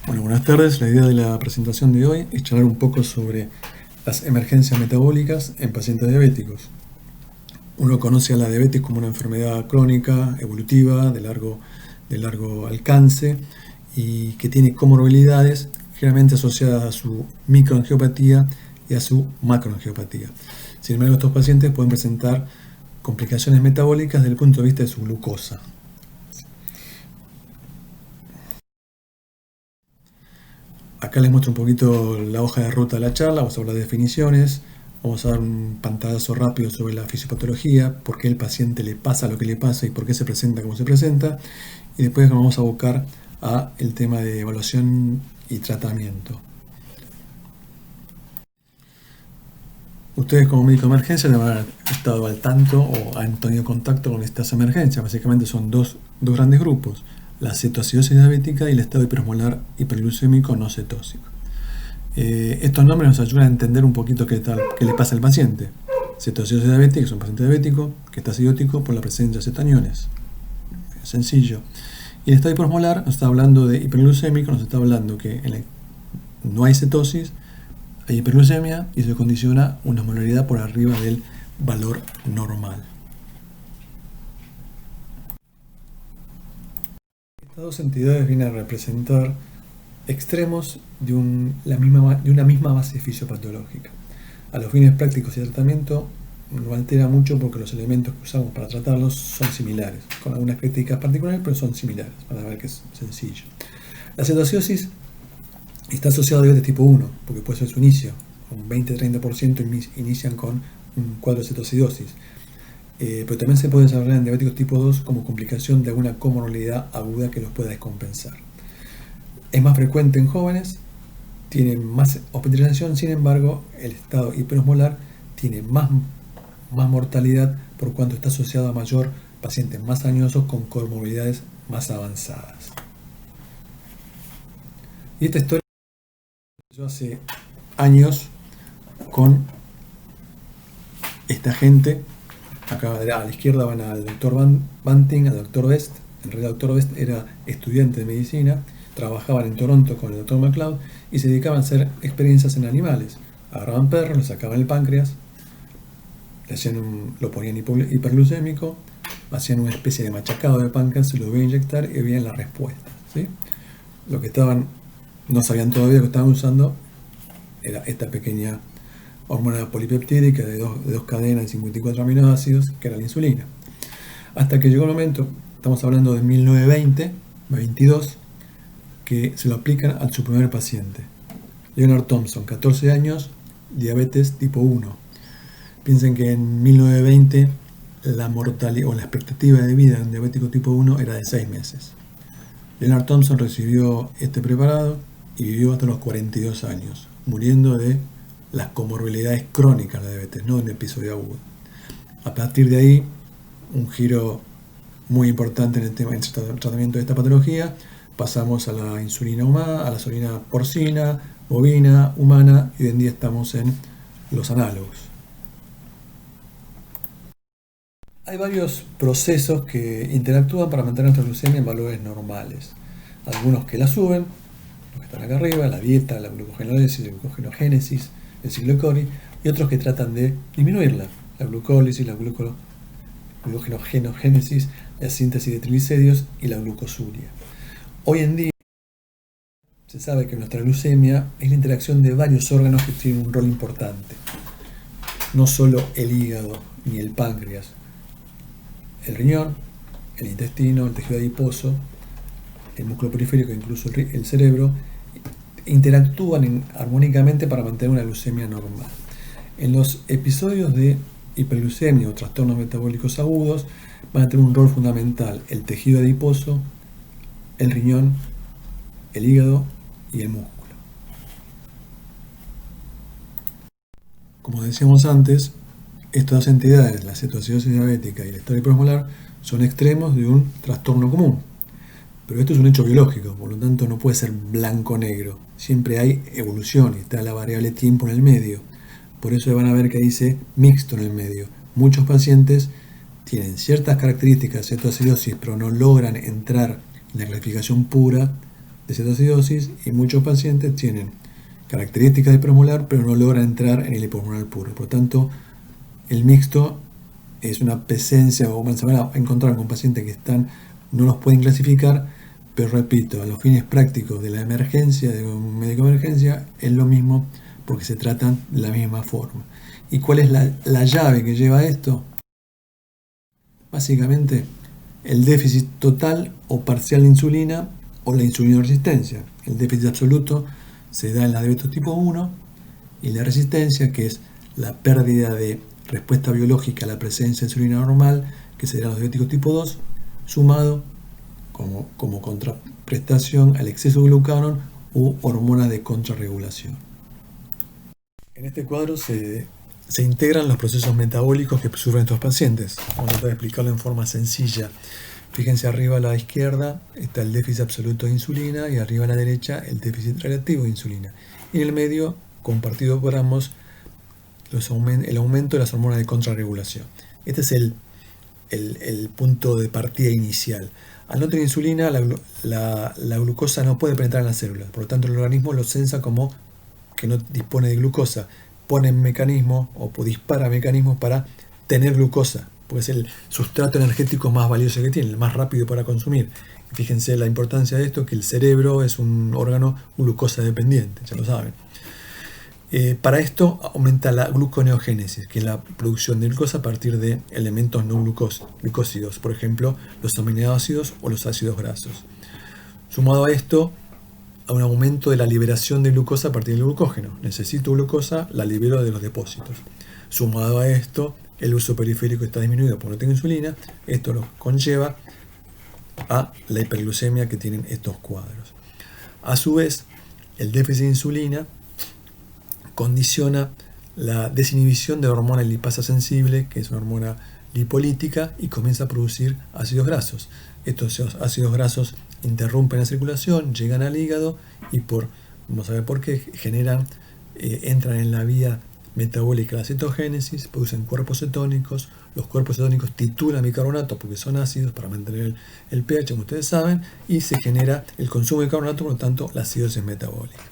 Bueno, buenas tardes. La idea de la presentación de hoy es charlar un poco sobre las emergencias metabólicas en pacientes diabéticos. Uno conoce a la diabetes como una enfermedad crónica, evolutiva, de largo alcance y que tiene comorbilidades generalmente asociadas a su microangiopatía y a su macroangiopatía. Sin embargo, estos pacientes pueden presentar complicaciones metabólicas desde el punto de vista de su glucosa. Acá les muestro un poquito la hoja de ruta de la charla, vamos a hablar de definiciones, vamos a dar un pantallazo rápido sobre la fisiopatología, por qué al paciente le pasa lo que le pasa y por qué se presenta como se presenta, y después nos vamos a abocar a el tema de evaluación y tratamiento. Ustedes como médico de emergencia deben haber estado al tanto o han tenido contacto con estas emergencias. Básicamente son dos grandes grupos: la cetoacidosis diabética y el estado hiperosmolar hiperglucémico no cetósico. Estos nombres nos ayudan a entender un poquito qué le pasa al paciente. Cetoacidosis diabética es un paciente diabético que está acidótico por la presencia de cetaniones. Sencillo. Y el estado hiperosmolar nos está hablando de hiperglucémico, nos está hablando que no hay cetosis, hay hiperglucemia y se condiciona una osmolaridad por arriba del valor normal. Estas dos entidades vienen a representar extremos de una misma base fisiopatológica. A los fines prácticos y de tratamiento no altera mucho porque los elementos que usamos para tratarlos son similares, con algunas críticas particulares, pero son similares, para ver que es sencillo. La cetoacidosis está asociada a diabetes tipo 1, porque puede ser su inicio. Un 20-30% inician con un cuadro de cetoacidosis. Pero también se puede desarrollar en diabéticos tipo 2 como complicación de alguna comorbilidad aguda que los pueda descompensar. Es más frecuente en jóvenes, tiene más hospitalización, sin embargo, el estado hiperosmolar tiene más mortalidad por cuanto está asociado a mayor pacientes más añosos con comorbilidades más avanzadas. Y esta historia yo hace años con esta gente. Acá a la izquierda van al doctor Banting, al doctor Best. En realidad el doctor Best era estudiante de medicina, trabajaban en Toronto con el doctor McLeod y se dedicaban a hacer experiencias en animales. Agarraban perros, le sacaban el páncreas, lo ponían hiperglucémico, hacían una especie de machacado de páncreas, se lo iban a inyectar y veían la respuesta, ¿sí? Lo que no sabían todavía que estaban usando era esta pequeña hormona polipeptídica de dos cadenas de 54 aminoácidos, que era la insulina. Hasta que llegó el momento, estamos hablando de 1920, 22, que se lo aplican a su primer paciente. Leonard Thompson, 14 años, diabetes tipo 1. Piensen que en 1920 la mortalidad o la expectativa de vida de un diabético tipo 1 era de 6 meses. Leonard Thompson recibió este preparado y vivió hasta los 42 años, muriendo de las comorbilidades crónicas de la diabetes, no de un episodio agudo. A partir de ahí, un giro muy importante en el tratamiento de esta patología, pasamos a la insulina humana, a la insulina porcina, bovina, humana, y hoy en día estamos en los análogos. Hay varios procesos que interactúan para mantener nuestra glucemia en valores normales. Algunos que la suben, los que están acá arriba, la dieta, la glucogenólisis, la glucogenogénesis, el ciclo Cori, y otros que tratan de disminuirla, la glucólisis, la glucogenogénesis, la síntesis de triglicéridos y la glucosuria. Hoy en día se sabe que nuestra glucemia es la interacción de varios órganos que tienen un rol importante. No solo el hígado ni el páncreas, el riñón, el intestino, el tejido adiposo, el músculo periférico, incluso el cerebro, interactúan armónicamente para mantener una glucemia normal. En los episodios de hiperglucemia o trastornos metabólicos agudos van a tener un rol fundamental el tejido adiposo, el riñón, el hígado y el músculo. Como decíamos antes, estas dos entidades, la cetoacidosis diabética y el estado hiperosmolar, son extremos de un trastorno común. Pero esto es un hecho biológico, por lo tanto no puede ser blanco-negro. Siempre hay evolución y está la variable tiempo en el medio. Por eso van a ver que dice mixto en el medio. Muchos pacientes tienen ciertas características de cetoacidosis, pero no logran entrar en la clasificación pura de cetoacidosis y muchos pacientes tienen características de hiperosmolar pero no logran entrar en el hiperosmolar puro. Por lo tanto, el mixto es una presencia, o se van a encontrar con pacientes que no los pueden clasificar, pero repito, a los fines prácticos de la emergencia, de un médico de emergencia, es lo mismo porque se tratan de la misma forma. ¿Y cuál es la llave que lleva a esto? Básicamente, el déficit total o parcial de insulina o la insulinoresistencia. El déficit absoluto se da en la diabetes tipo 1 y la resistencia, que es la pérdida de respuesta biológica a la presencia de insulina normal, que serían los diabéticos tipo 2, sumado como contraprestación al exceso de glucagón u hormonas de contrarregulación. En este cuadro se integran los procesos metabólicos que sufren estos pacientes. Vamos a tratar de explicarlo en forma sencilla. Fíjense, arriba a la izquierda está el déficit absoluto de insulina y arriba a la derecha el déficit relativo de insulina. Y en el medio, compartido por ambos, el aumento de las hormonas de contrarregulación. Este es el punto de partida inicial. Al no tener insulina, la glucosa no puede penetrar en las células. Por lo tanto, el organismo lo sensa como que no dispone de glucosa. Pone mecanismos o dispara mecanismos para tener glucosa, porque es el sustrato energético más valioso que tiene, el más rápido para consumir. Fíjense la importancia de esto, que el cerebro es un órgano glucosa dependiente, ya lo saben. Para esto aumenta la gluconeogénesis, que es la producción de glucosa a partir de elementos no glucósidos, por ejemplo, los aminoácidos o los ácidos grasos. Sumado a esto, a un aumento de la liberación de glucosa a partir del glucógeno. Necesito glucosa, la libero de los depósitos. Sumado a esto, el uso periférico está disminuido porque no tengo insulina. Esto lo conlleva a la hiperglucemia que tienen estos cuadros. A su vez, el déficit de insulina condiciona la desinhibición de la hormona lipasa sensible, que es una hormona lipolítica, y comienza a producir ácidos grasos. Estos ácidos grasos interrumpen la circulación, llegan al hígado y vamos a ver por qué, entran en la vía metabólica de la cetogénesis, producen cuerpos cetónicos. Los cuerpos cetónicos titulan bicarbonato porque son ácidos para mantener el pH, como ustedes saben, y se genera el consumo de bicarbonato, por lo tanto, la acidosis metabólica.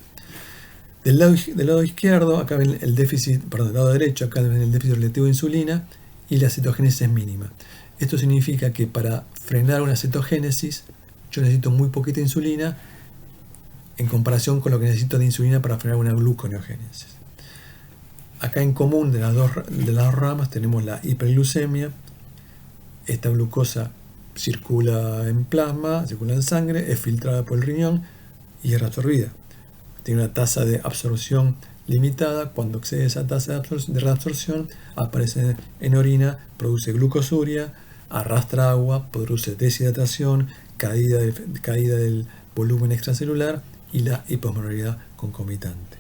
Del lado izquierdo, acá ven del lado derecho, acá ven el déficit relativo de insulina y la cetogénesis es mínima. Esto significa que para frenar una cetogénesis, yo necesito muy poquita insulina en comparación con lo que necesito de insulina para frenar una gluconeogénesis. Acá en común de las dos ramas tenemos la hiperglucemia. Esta glucosa circula en plasma, circula en sangre, es filtrada por el riñón y es reabsorbida. Tiene una tasa de absorción limitada. Cuando excede esa tasa de reabsorción, aparece en orina, produce glucosuria, arrastra agua, produce deshidratación, caída del volumen extracelular y la hiposmolaridad concomitante.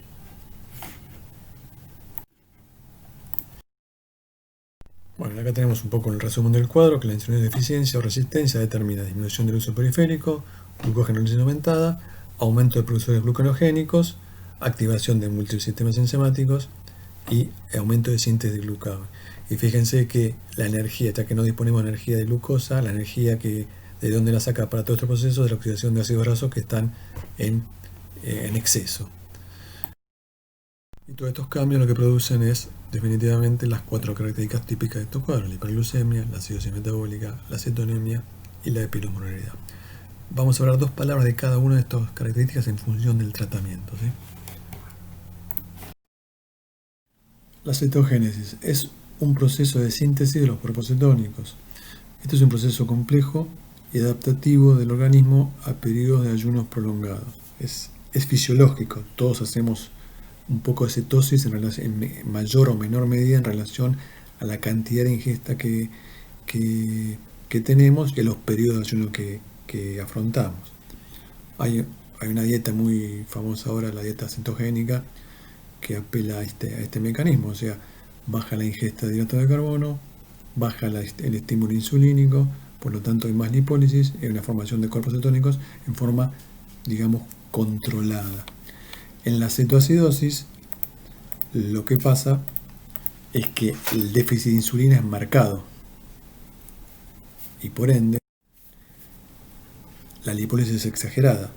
Bueno, acá tenemos un poco el resumen del cuadro, que la insulina de deficiencia o resistencia determina disminución del uso periférico, glucógeno aumentada, aumento de productores gluconogénicos, activación de múltiples sistemas enzimáticos y aumento de síntesis de glucagón. Y fíjense que la energía, ya que no disponemos de energía de glucosa, la energía de dónde la saca para todo este proceso de la oxidación de ácidos grasos que están en exceso. Y todos estos cambios lo que producen es definitivamente las 4 características típicas de estos cuadros: la hiperglucemia, la acidosis metabólica, la cetonemia y la epilosmolaridad. Vamos a hablar 2 palabras de cada una de estas características en función del tratamiento, ¿sí? La cetogénesis es un proceso de síntesis de los cuerpos cetónicos. Este es un proceso complejo y adaptativo del organismo a periodos de ayunos prolongados. Es fisiológico, todos hacemos un poco de cetosis en mayor o menor medida en relación a la cantidad de ingesta que tenemos y a los periodos de ayuno que afrontamos. Hay una dieta muy famosa ahora, la dieta cetogénica, que apela a este mecanismo, o sea, baja la ingesta de hidratos de carbono, baja el estímulo insulínico, por lo tanto hay más lipólisis y una formación de cuerpos cetónicos en forma, digamos, controlada. En la cetoacidosis, lo que pasa es que el déficit de insulina es marcado y por ende la lipólisis es exagerada.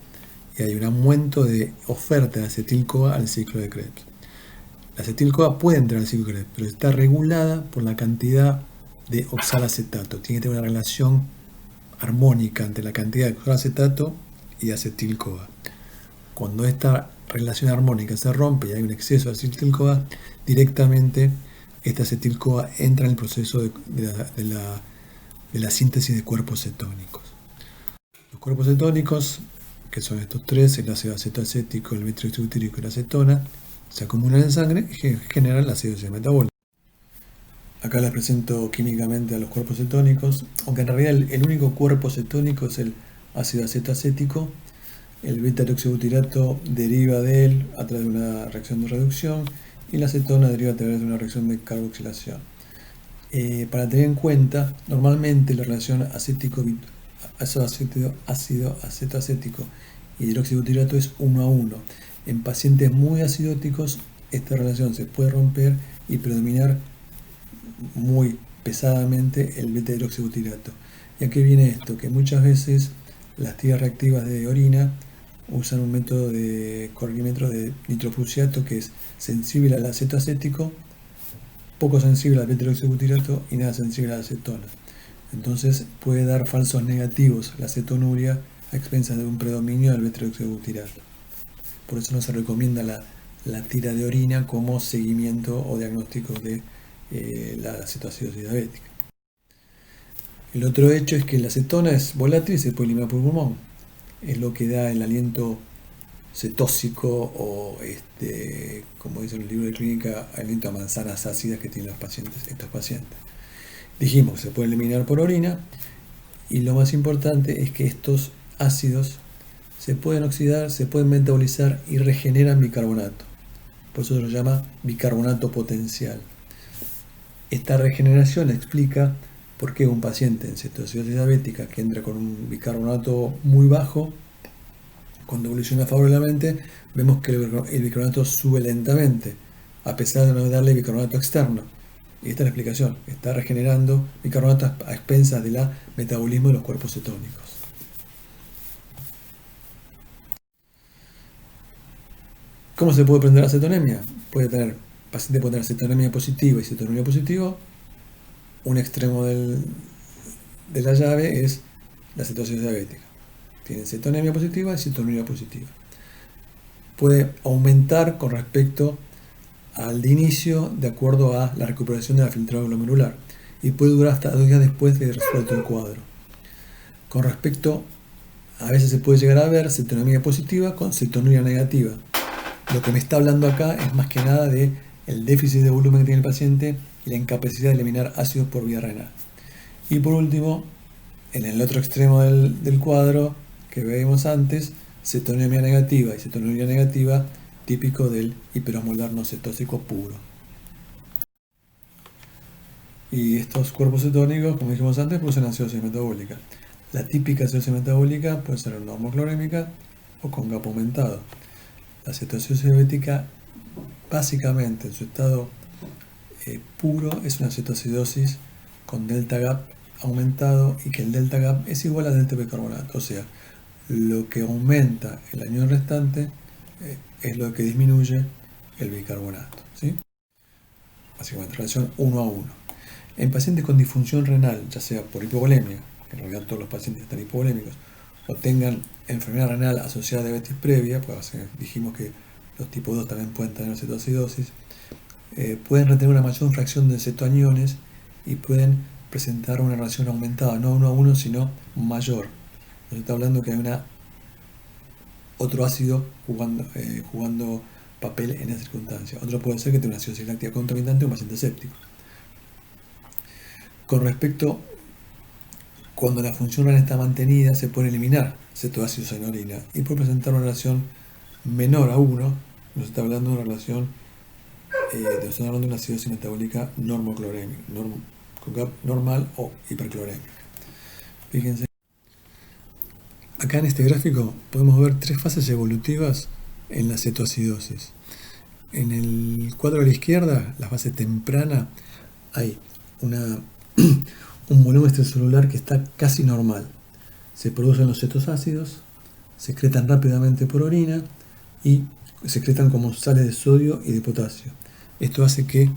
y hay un aumento de oferta de acetil-CoA al ciclo de Krebs. La acetil-CoA puede entrar al ciclo de Krebs, pero está regulada por la cantidad de oxalacetato. Tiene que tener una relación armónica entre la cantidad de oxalacetato y acetil-CoA. Cuando esta relación armónica se rompe y hay un exceso de acetil-CoA, directamente esta acetil-CoA entra en el proceso de la síntesis de cuerpos cetónicos. Los cuerpos cetónicos, que son estos tres, el ácido acetoacético, el metrioxybutírico y la acetona, se acumulan en sangre y generan la acidosis metabólica. Acá les presento químicamente a los cuerpos cetónicos, aunque en realidad el único cuerpo cetónico es el ácido acetoacético. El beta-hidroxibutirato deriva de él a través de una reacción de reducción y la acetona deriva a través de una reacción de carboxilación. Para tener en cuenta, normalmente la relación ácido acetoacético y hidroxibutirato es 1 a 1. En pacientes muy acidóticos, esta relación se puede romper y predominar muy pesadamente el beta-hidroxibutirato. ¿Y a qué viene esto? Que muchas veces las tiras reactivas de orina usan un método de corregimiento de nitroprusiato que es sensible al acetoacético, poco sensible al beta-hidroxibutirato y nada sensible a la acetona. Entonces puede dar falsos negativos la acetonuria a expensas de un predominio del beta-hidroxibutirato. Por eso no se recomienda la tira de orina como seguimiento o diagnóstico de la acetoacidosis diabética. El otro hecho es que la acetona es volátil y se puede eliminar por pulmón. Es lo que da el aliento cetóxico o, como dice el libro de clínica, aliento a manzanas ácidas que tienen estos pacientes. Dijimos que se puede eliminar por orina y lo más importante es que estos ácidos se pueden oxidar, se pueden metabolizar y regeneran bicarbonato. Por eso se lo llama bicarbonato potencial. Esta regeneración explica por qué un paciente en cetoacidosis diabética que entra con un bicarbonato muy bajo, cuando evoluciona favorablemente, vemos que el bicarbonato sube lentamente, a pesar de no darle bicarbonato externo. Y esta es la explicación. Está regenerando bicarbonato a expensas del metabolismo de los cuerpos cetónicos. ¿Cómo se puede prender la cetonemia? El paciente puede tener cetonemia positiva y cetonuria positiva. Un extremo de la llave es la cetoacidosis diabética. Tiene cetonemia positiva y cetonuria positiva. Puede aumentar con respecto al de inicio de acuerdo a la recuperación de la filtrado glomerular y puede durar hasta 2 días después de resuelto el cuadro. Con respecto, a veces se puede llegar a ver cetonemia positiva con cetonuria negativa. Lo que me está hablando acá es más que nada de el déficit de volumen que tiene el paciente y la incapacidad de eliminar ácidos por vía renal. Y por último, en el otro extremo del cuadro que veíamos antes, cetonemia negativa y cetonuria negativa, típico del hiperosmolar no cetóxico puro. Y estos cuerpos cetónicos, como dijimos antes, producen acidosis metabólica. La típica acidosis metabólica puede ser normoclorémica o con GAP aumentado. La cetoacidosis diabética, básicamente en su estado puro, es una cetoacidosis con delta GAP aumentado y que el delta GAP es igual a delta bicarbonato. O sea, lo que aumenta el anión restante es lo que disminuye el bicarbonato, ¿sí? Básicamente, relación 1 a 1. En pacientes con disfunción renal, ya sea por hipovolemia, que en realidad todos los pacientes están hipovolémicos, o tengan enfermedad renal asociada a diabetes previa, pues dijimos que los tipo 2 también pueden tener cetoacidosis, pueden retener una mayor fracción de cetoaniones y pueden presentar una relación aumentada, no 1 a 1, sino mayor. Nos está hablando que hay otro ácido jugando papel en esa circunstancia. Otro puede ser que tenga una acidosis láctea concomitante o un paciente séptico. Con respecto, cuando la función renal está mantenida, se puede eliminar cetoácidos en orina y puede presentar una relación menor a 1. Nos está hablando de una relación, nos está hablando de una acidosis metabólica normoclorémica, con GAP normal o hiperclorémica. Fíjense. Acá en este gráfico podemos ver 3 fases evolutivas en la cetoacidosis. En el cuadro de la izquierda, la fase temprana, hay un volumen extracelular que está casi normal. Se producen los cetosácidos, secretan rápidamente por orina y secretan como sales de sodio y de potasio. Esto hace que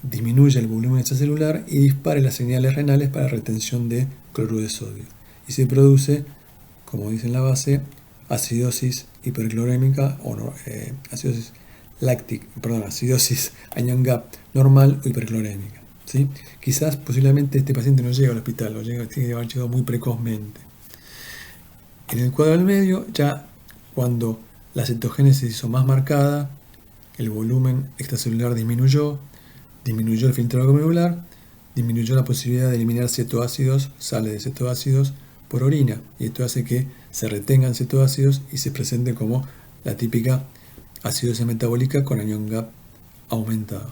disminuya el volumen extracelular y dispare las señales renales para retención de cloruro de sodio. Y se produce, como dice en la base, acidosis hiperclorémica o no, acidosis acidosis anion-gap normal o hiperclorémica, ¿sí? Quizás posiblemente este paciente no llega al hospital, tiene que haber llegado muy precozmente. En el cuadro del medio, ya cuando la cetogénesis hizo más marcada, el volumen extracelular disminuyó el filtrado glomerular, disminuyó la posibilidad de eliminar cetoácidos, sales de cetoácidos por orina, y esto hace que se retengan cetoácidos y se presente como la típica acidosis metabólica con anion-gap aumentado.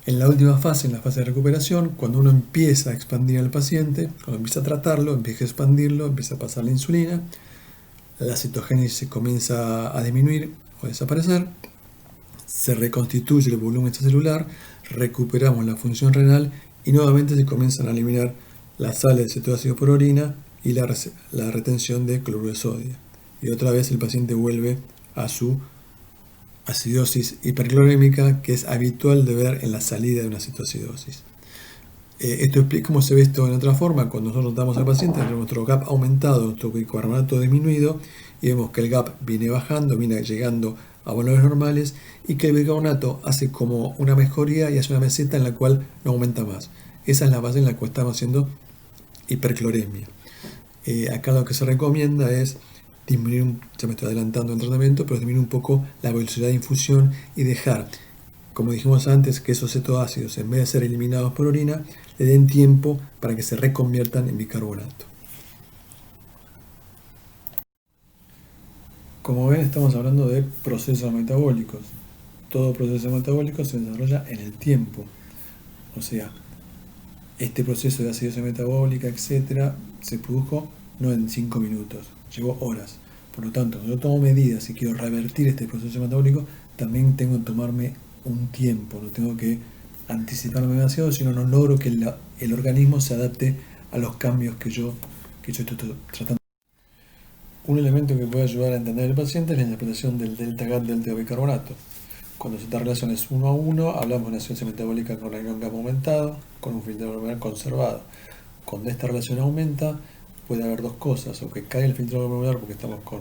En la última fase, en la fase de recuperación, cuando uno empieza a expandir al paciente, cuando empieza a tratarlo, empieza a expandirlo, empieza a pasar la insulina, la cetogénesis comienza a disminuir o a desaparecer, se reconstituye el volumen extracelular, recuperamos la función renal y nuevamente se comienzan a eliminar las sales de cetoácidos por orina y la retención de cloruro de sodio. Y otra vez el paciente vuelve a su acidosis hiperclorémica, que es habitual de ver en la salida de una cetoacidosis. Esto explica cómo se ve esto en otra forma. Cuando nosotros tratamos al paciente, tenemos nuestro GAP aumentado, nuestro bicarbonato disminuido, y vemos que el GAP viene bajando, viene llegando a valores normales, y que el bicarbonato hace como una mejoría y hace una meseta en la cual no aumenta más. Esa es la base en la cual estamos haciendo hipercloremia. Acá lo que se recomienda es disminuir, ya me estoy adelantando en el tratamiento, pero disminuir un poco la velocidad de infusión y dejar, como dijimos antes, que esos cetoácidos, en vez de ser eliminados por orina, le den tiempo para que se reconviertan en bicarbonato. Como ven, estamos hablando de procesos metabólicos. Todo proceso metabólico se desarrolla en el tiempo. O sea, este proceso de acidosis metabólica, etcétera, se produjo no en 5 minutos, llevó horas. Por lo tanto, cuando yo tomo medidas y quiero revertir este proceso metabólico, también tengo que tomarme un tiempo, no tengo que anticiparme demasiado, sino no logro que el organismo se adapte a los cambios que yo estoy tratando. Un elemento que puede ayudar a entender al paciente es la interpretación del delta GAP del bicarbonato. Cuando esta relación es 1 a 1, hablamos de una acidosis metabólica con anion-gap aumentado, con un filtrado glomerular conservado. Cuando esta relación aumenta, puede haber dos cosas: o que cae el filtrado glomerular porque estamos con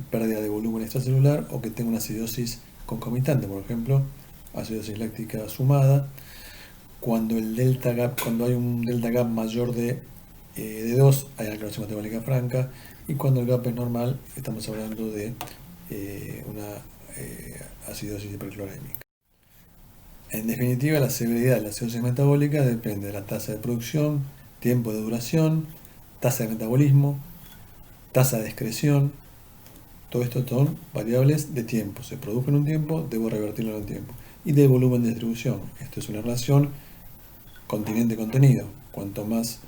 pérdida de volumen extracelular, o que tenga una acidosis concomitante, por ejemplo, acidosis láctica sumada. Cuando hay un delta GAP mayor de 2, hay alteración metabólica franca, y cuando el GAP es normal, estamos hablando de una acidosis hiperclorémica. En definitiva, la severidad de la acidosis metabólica depende de la tasa de producción, tiempo de duración, tasa de metabolismo, tasa de excreción. Todo esto son variables de tiempo. Se produjo en un tiempo, debo revertirlo en el tiempo. Y de volumen de distribución. Esto es una relación continente-contenido. Cuanto más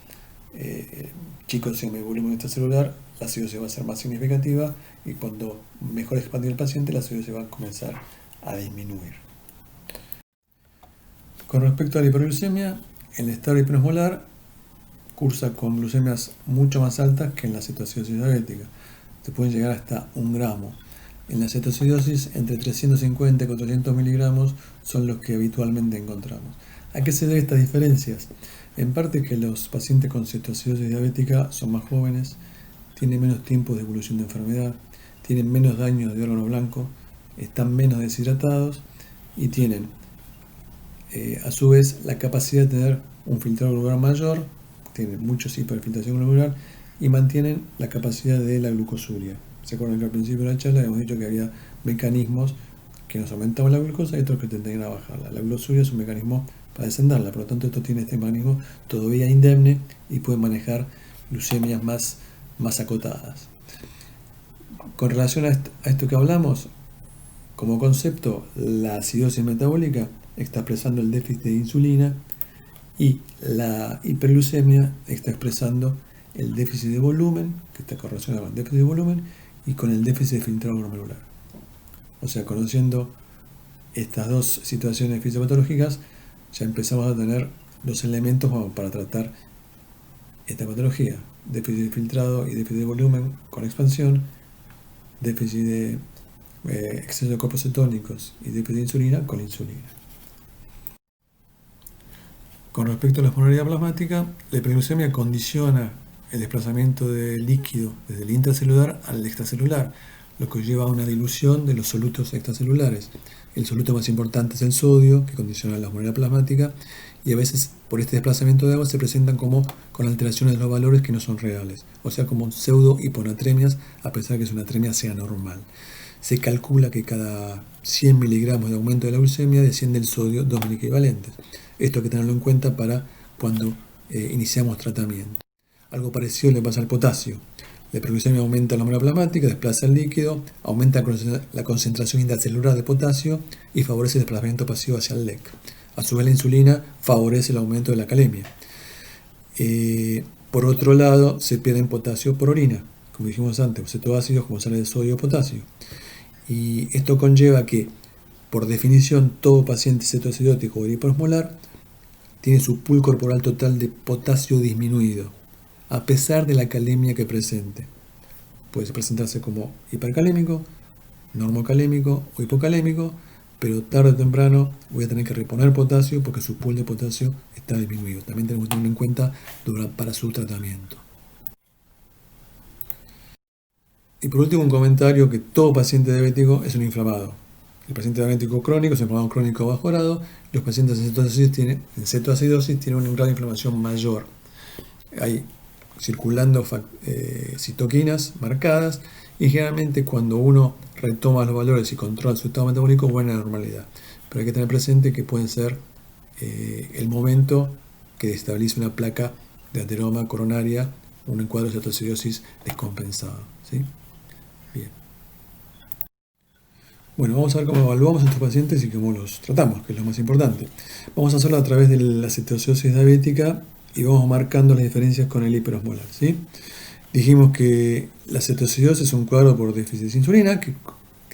chico sea mi volumen extracelular, la acidosis va a ser más significativa, y cuando mejor expandir el paciente, la acidosis va a comenzar a disminuir. Con respecto a la hiperglucemia, el estado hiperosmolar cursa con glucemias mucho más altas que en la cetoacidosis diabética. Se pueden llegar hasta 1 gramo. En la cetoacidosis, entre 350 y 400 miligramos son los que habitualmente encontramos. ¿A qué se deben estas diferencias? En parte que los pacientes con cetoacidosis diabética son más jóvenes, tienen menos tiempo de evolución de enfermedad, tienen menos daño de órgano blanco, están menos deshidratados y tienen a su vez la capacidad de tener un filtrado glomerular mayor, tienen mucha hiperfiltración glomerular y mantienen la capacidad de la glucosuria. ¿Se acuerdan que al principio de la charla hemos dicho que había mecanismos que nos aumentaban la glucosa y otros que tendrían a bajarla? La glucosuria es un mecanismo para descenderla, por lo tanto esto tiene este mecanismo todavía indemne y puede manejar glucemias más acotadas. Con relación a esto que hablamos, como concepto, la acidosis metabólica está expresando el déficit de insulina y la hiperglucemia está expresando el déficit de volumen, que está correlacionado con el déficit de volumen y con el déficit de filtrado glomerular. O sea, conociendo estas dos situaciones fisiopatológicas, ya empezamos a tener los elementos para tratar esta patología: déficit de filtrado y déficit de volumen con expansión, déficit de exceso de cuerpos cetónicos y déficit de insulina con insulina. Con respecto a la osmolalidad plasmática, la hiperglucemia condiciona el desplazamiento de líquido desde el intracelular al extracelular, lo que lleva a una dilución de los solutos extracelulares. El soluto más importante es el sodio, que condiciona la osmolalidad plasmática, y a veces por este desplazamiento de agua se presentan como con alteraciones de los valores que no son reales, o sea, como pseudo hiponatremias, a pesar de que su natremia sea normal. Se calcula que cada 100 miligramos de aumento de la glucemia desciende el sodio 2 miliequivalentes. Esto hay que tenerlo en cuenta para cuando iniciamos tratamiento. Algo parecido le pasa al potasio. La hiperglucemia aumenta la osmolalidad plasmática, desplaza el líquido, aumenta la concentración intracelular de potasio y favorece el desplazamiento pasivo hacia el LEC. A su vez, la insulina favorece el aumento de la calemia. Por otro lado, se pierde potasio por orina, como dijimos antes, cetoácidos como sales de sodio o potasio. Y esto conlleva que, por definición, todo paciente cetoacidótico o hiperosmolar tiene su pool corporal total de potasio disminuido, a pesar de la calemia que presente. Puede presentarse como hipercalémico, normocalémico o hipocalémico, pero tarde o temprano voy a tener que reponer potasio porque su pool de potasio está disminuido. También tenemos que tenerlo en cuenta para su tratamiento. Y por último, un comentario: que todo paciente diabético es un inflamado. El paciente diabético crónico es un inflamado crónico bajo grado. Los pacientes en cetoacidosis tienen un grado de inflamación mayor. Hay circulando citoquinas marcadas, y generalmente cuando uno retoma los valores y controla su estado metabólico vuelve a la normalidad. Pero hay que tener presente que puede ser el momento que destabilice una placa de ateroma coronaria, un cuadro de cetoacidosis descompensado, ¿sí? Bien. Bueno, vamos a ver cómo evaluamos a estos pacientes y cómo los tratamos, que es lo más importante. Vamos a hacerlo a través de la cetoacidosis diabética y vamos marcando las diferencias con el hiperosmolar, ¿sí? Dijimos que la cetoacidosis es un cuadro por déficit de insulina que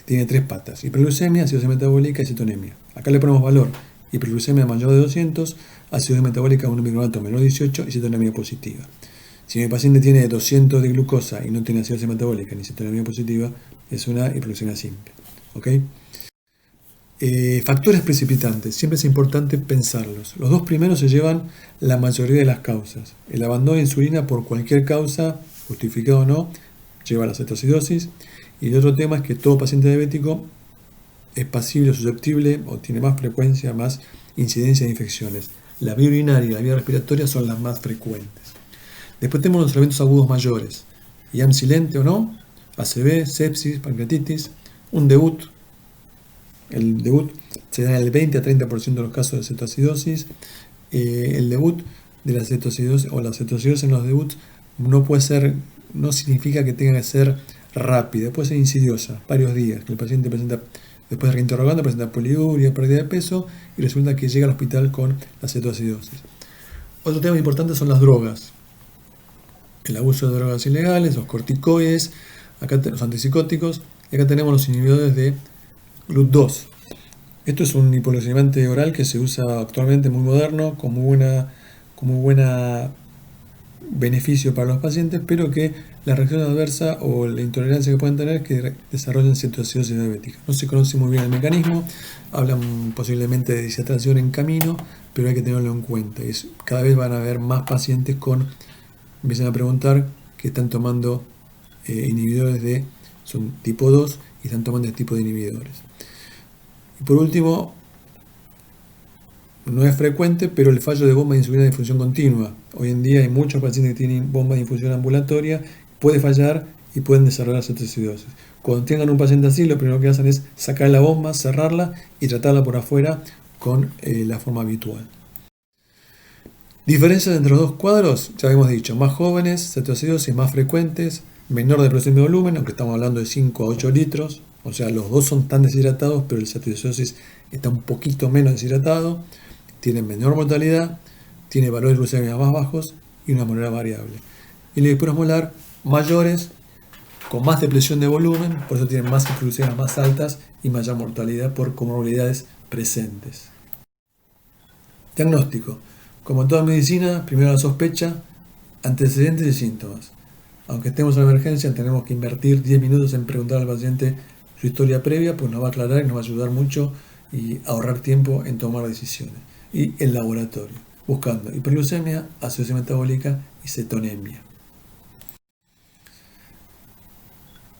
tiene tres patas: hiperglucemia, acidosis metabólica y cetonemia. Acá le ponemos valor: hiperglucemia mayor de 200, acidosis metabólica 1 micronato menor de 18 y cetonemia positiva. Si mi paciente tiene 200 de glucosa y no tiene acidosis metabólica ni cetonemia positiva, es una hiperglucemia simple. ¿Ok? Factores precipitantes, siempre es importante pensarlos. Los dos primeros se llevan la mayoría de las causas. El abandono de insulina por cualquier causa, justificado o no, lleva a la cetoacidosis. Y el otro tema es que todo paciente diabético es pasible o susceptible o tiene más frecuencia, más incidencia de infecciones. La vía urinaria y la vía respiratoria son las más frecuentes. Después tenemos los eventos agudos mayores: IAM silente o no, ACV, sepsis, pancreatitis, un debut. El debut se da en el 20 a 30% de los casos de cetoacidosis. El debut de la cetoacidosis o la cetoacidosis en los debuts no significa que tenga que ser rápida, puede ser insidiosa, varios días, que el paciente presenta, después de reinterrogando, presenta poliuria, pérdida de peso y resulta que llega al hospital con la cetoacidosis. Otro tema importante son las drogas: el abuso de drogas ilegales, los corticoides, acá los antipsicóticos, y acá tenemos los inhibidores de GLUT2. Esto es un hipoglucemante oral que se usa actualmente, muy moderno, con muy buena beneficio para los pacientes, pero que la reacción adversa o la intolerancia que pueden tener es que desarrollan cetoacidosis diabética. No se conoce muy bien el mecanismo, hablan posiblemente de deshidratación en camino, pero hay que tenerlo en cuenta. Cada vez van a haber más pacientes empiezan a preguntar que están tomando inhibidores son tipo 2 y están tomando este tipo de inhibidores. Y por último, no es frecuente, pero el fallo de bomba de insulina de infusión continua. Hoy en día hay muchos pacientes que tienen bomba de infusión ambulatoria, puede fallar y pueden desarrollar cetoacidosis. Cuando tengan un paciente así, lo primero que hacen es sacar la bomba, cerrarla y tratarla por afuera con la forma habitual. Diferencias entre los dos cuadros: ya habíamos dicho, más jóvenes, cetoacidosis más frecuentes, menor depresión de volumen, aunque estamos hablando de 5 a 8 litros, o sea, los dos son tan deshidratados, pero el cetoacidosis está un poquito menos deshidratado, tiene menor mortalidad, tiene valores de glucemia más bajos y una osmolalidad variable. Y el hiperosmolar, mayores, con más depresión de volumen, por eso tienen más hiperglucemias más altas y mayor mortalidad por comorbilidades presentes. Diagnóstico: como en toda medicina, primero la sospecha, Antecedentes y síntomas. Aunque estemos en emergencia, tenemos que invertir 10 minutos en preguntar al paciente su historia previa, pues nos va a aclarar y nos va a ayudar mucho y ahorrar tiempo en tomar decisiones. Y el laboratorio, buscando hiperglucemia, acidosis metabólica y cetonemia.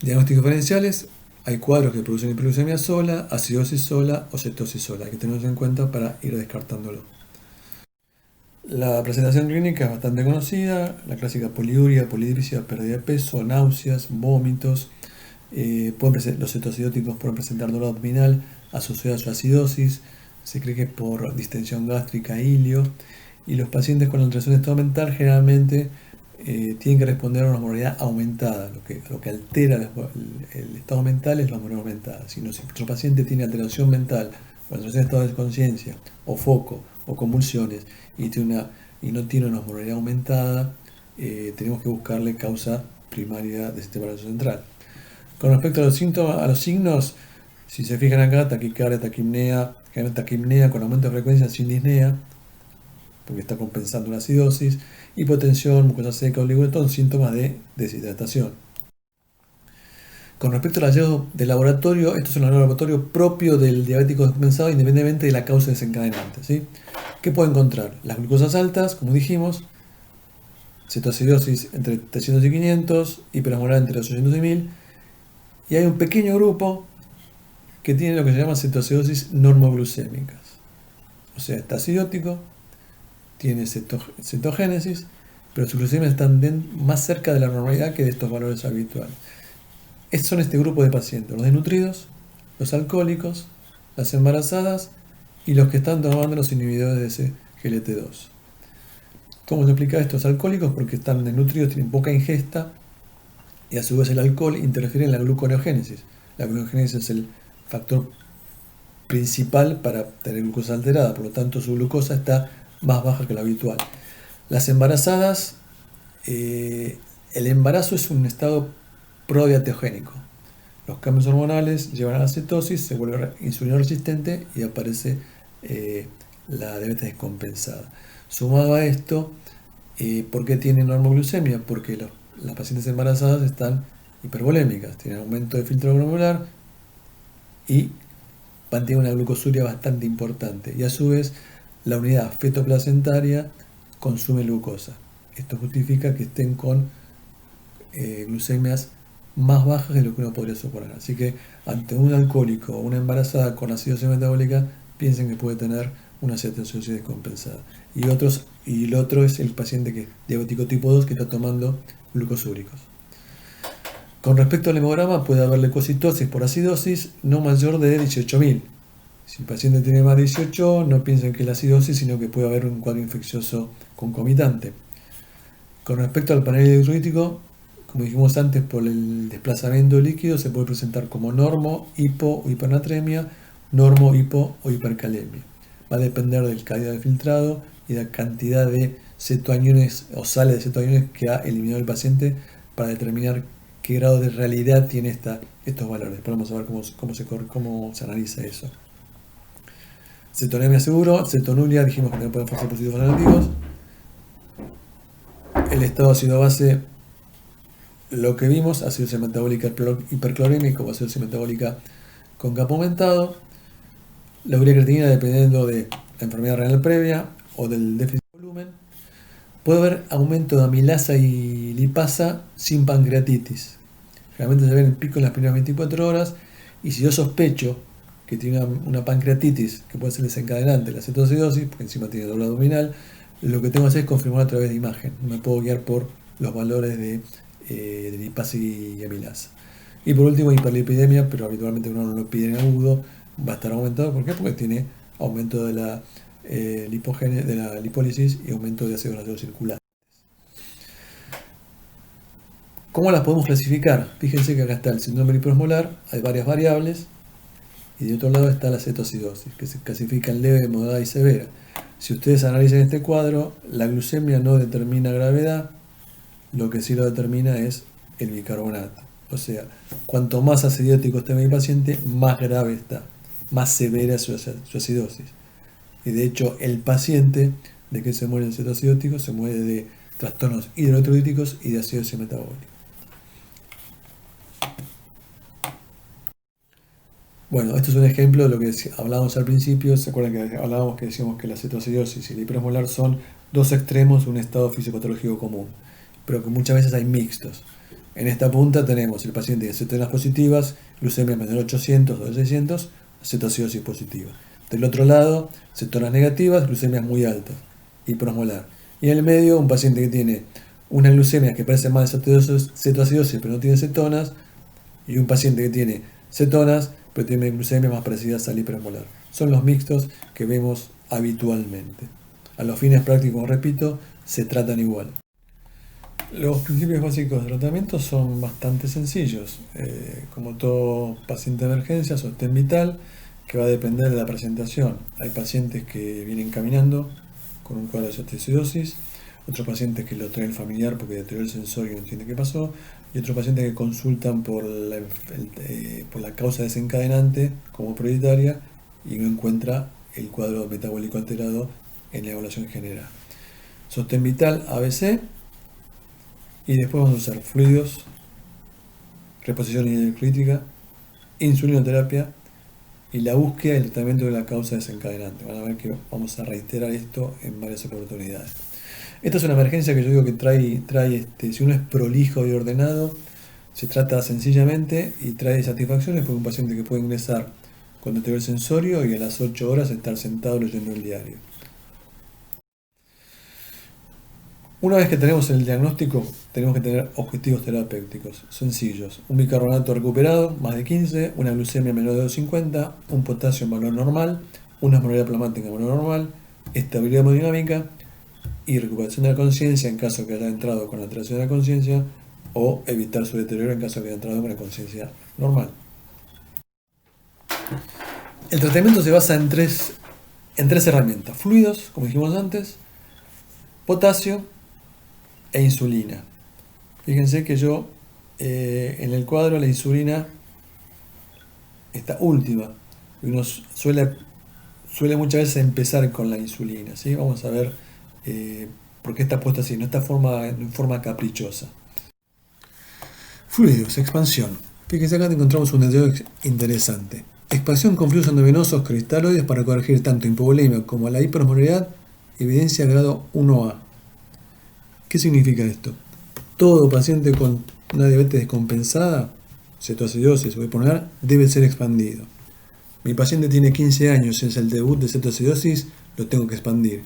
Diagnósticos diferenciales. Hay cuadros que producen hiperglucemia sola, acidosis sola o cetosis sola. Hay que tenerlos en cuenta para ir descartándolo. La presentación clínica es bastante conocida, la clásica poliuria, polidipsia, pérdida de peso, náuseas, vómitos. Los cetoacidóticos pueden presentar dolor abdominal asociado a su acidosis, se cree que es por distensión gástrica, ilio, y los pacientes con alteración de estado mental generalmente tienen que responder a una osmolalidad aumentada. Lo que altera el estado mental es la osmolalidad aumentada. Si nuestro paciente tiene alteración mental o alteración de estado de conciencia o foco o convulsiones y no tiene una osmolalidad aumentada, tenemos que buscarle causa primaria del sistema nervioso central. Con respecto a los síntomas, a los signos, si se fijan acá, taquicardia, taquipnea con aumento de frecuencia sin disnea, porque está compensando una acidosis, hipotensión, mucosa seca, oliguretones, síntomas de deshidratación. Con respecto al hallazgo de laboratorio, esto es un laboratorio propio del diabético descompensado independientemente de la causa desencadenante, ¿sí? ¿Qué puede encontrar? Las glucosas altas, como dijimos, cetoacidosis entre 300 y 500, hiperosmolar entre 800 y 1000, y hay un pequeño grupo que tiene lo que se llama cetoacidosis normoglucémicas. O sea, está acidótico, tiene cetogénesis, pero sus glucemias están más cerca de la normalidad que de estos valores habituales. Estos son este grupo de pacientes: los desnutridos, los alcohólicos, las embarazadas y los que están tomando los inhibidores de ese GLT2. ¿Cómo se explica esto? Los alcohólicos porque están desnutridos, tienen poca ingesta y a su vez el alcohol interfiere en la gluconeogénesis. La gluconeogénesis es el factor principal para tener glucosa alterada, por lo tanto su glucosa está más baja que la habitual. Las embarazadas, el embarazo es un estado prodiabetegénico. Los cambios hormonales llevan a la cetosis, se vuelve insulino resistente y aparece la diabetes descompensada. Sumado a esto, ¿por qué tienen normoglucemia? Porque las pacientes embarazadas están hipervolémicas, tienen aumento de filtro glomerular y mantienen una glucosuria bastante importante, y a su vez la unidad fetoplacentaria consume glucosa. Esto justifica que estén con glucemias más bajas de lo que uno podría suponer. Así que ante un alcohólico o una embarazada con acidosis metabólica, piensen que puede tener una cetoacidosis descompensada. Y el otro es el paciente que es diabético tipo 2 que está tomando glucosúricos. Con respecto al hemograma, puede haber leucocitosis por acidosis no mayor de 18.000. Si el paciente tiene más de 18, no piensen que es la acidosis, sino que puede haber un cuadro infeccioso concomitante. Con respecto al panel hidrolítico, como dijimos antes, por el desplazamiento líquido se puede presentar como normo, hipo o hipernatremia, normo, hipo o hipercalemia. Va a depender del calidad del filtrado y de la cantidad de cetoaniones o sales de cetoaniones que ha eliminado el paciente para determinar qué grado de realidad tiene estos valores. Pero vamos a ver cómo se analiza eso. Cetonemia seguro, cetonuria, dijimos que no pueden ser positivos o negativos. El estado ácido base, lo que vimos, acidosis metabólica hiperclorémica o acidosis metabólica con campo aumentado. La urea creatinina dependiendo de la enfermedad renal previa o del déficit de volumen. Puede haber aumento de amilasa y lipasa sin pancreatitis. Generalmente se ve el pico en las primeras 24 horas, y si yo sospecho que tiene una pancreatitis que puede ser desencadenante de la cetoacidosis, porque encima tiene dolor abdominal, lo que tengo que hacer es confirmar a través de imagen. No me puedo guiar por los valores de lipasa y amilasa. Y por último, hiperlipidemia, pero habitualmente uno no lo pide en agudo, va a estar aumentado. ¿Por qué? Porque tiene aumento de la lipólisis y aumento de ácido graso circular. ¿Cómo las podemos clasificar? Fíjense que acá está el síndrome hiperosmolar, hay varias variables, y de otro lado está la cetoacidosis, que se clasifica en leve, moderada y severa. Si ustedes analizan este cuadro, la glucemia no determina gravedad, lo que sí lo determina es el bicarbonato. O sea, cuanto más acidiótico esté mi paciente, más grave está, más severa su acidosis. Y de hecho, el paciente de que se muere el cetoacidótico se muere de trastornos hidroelectrolíticos y de acidosis metabólica. Bueno, esto es un ejemplo de lo que hablábamos al principio. ¿Se acuerdan que hablábamos que decíamos que la cetoacidosis y la hiperosmolar son dos extremos de un estado fisiopatológico común, pero que muchas veces hay mixtos? En esta punta tenemos el paciente de cetonas positivas, glucemia menor de 800 o de 600, cetoacidosis positiva. Del otro lado, cetonas negativas, glucemias muy altas, hiperosmolar. Y en el medio, un paciente que tiene una glucemia que parece más de cetoacidosis pero no tiene cetonas, y un paciente que tiene cetonas pero tiene glucemias más parecidas al hiperosmolar. Son los mixtos que vemos habitualmente. A los fines prácticos, repito, se tratan igual. Los principios básicos de tratamiento son bastante sencillos. Como todo paciente de emergencia, sostén vital, que va a depender de la presentación. Hay pacientes que vienen caminando con un cuadro de cetoacidosis, otros pacientes que lo trae el familiar porque deterioró el sensor y no entiende qué pasó, y otros pacientes que consultan por la causa desencadenante como prioritaria y no encuentra el cuadro metabólico alterado en la evaluación general. Sostén vital ABC, y después vamos a usar fluidos, reposición hidroelectrolítica, insulinoterapia y la búsqueda y el tratamiento de la causa desencadenante. Van a ver que vamos a reiterar esto en varias oportunidades. Esta es una emergencia que yo digo que trae si uno es prolijo y ordenado, se trata sencillamente y trae satisfacciones, porque un paciente que puede ingresar con deterioro sensorio y a las 8 horas estar sentado leyendo el diario. Una vez que tenemos el diagnóstico, tenemos que tener objetivos terapéuticos sencillos. Un bicarbonato recuperado, más de 15, una glucemia menor de 250, un potasio en valor normal, una osmolaridad plasmática en valor normal, estabilidad hemodinámica y recuperación de la conciencia en caso que haya entrado con alteración de la conciencia, o evitar su deterioro en caso que haya entrado con la conciencia normal. El tratamiento se basa en tres herramientas: fluidos, como dijimos antes, potasio e insulina. Fíjense que yo en el cuadro la insulina está última. Uno suele muchas veces empezar con la insulina, ¿sí? Vamos a ver por qué está puesta así, no está en forma caprichosa. Fluidos, expansión. Fíjense acá encontramos un detalle interesante. Expansión con fluidos endovenosos cristaloides para corregir tanto hipovolemia como la hiperosmolaridad, evidencia grado 1A. ¿Qué significa esto? Todo paciente con una diabetes descompensada, cetoacidosis o hiperosmolar, debe ser expandido. Mi paciente tiene 15 años, es el debut de cetoacidosis, lo tengo que expandir.